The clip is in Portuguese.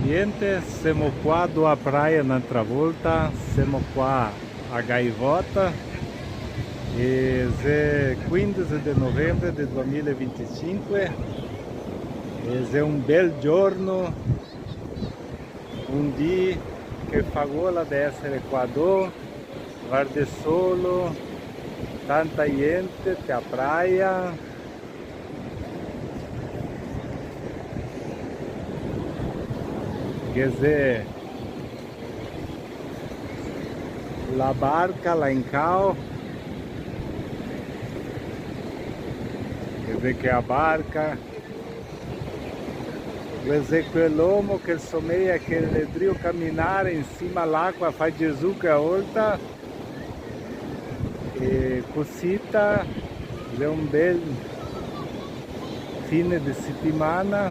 gente, siamo qua a praia un'altra volta, siamo qua a Gaivota e è 15 di novembre del 2025 e è un bel giorno, un dia che fa gola di essere qua do, guarda solo, tanta gente a praia. Quer dizer, la barca lá em cá, quer dizer que a barca, quer dizer que o lomo que someia que ele drio caminhar em cima dell'acqua faz Jesus que a volta e cosita, é um bel fine de settimana.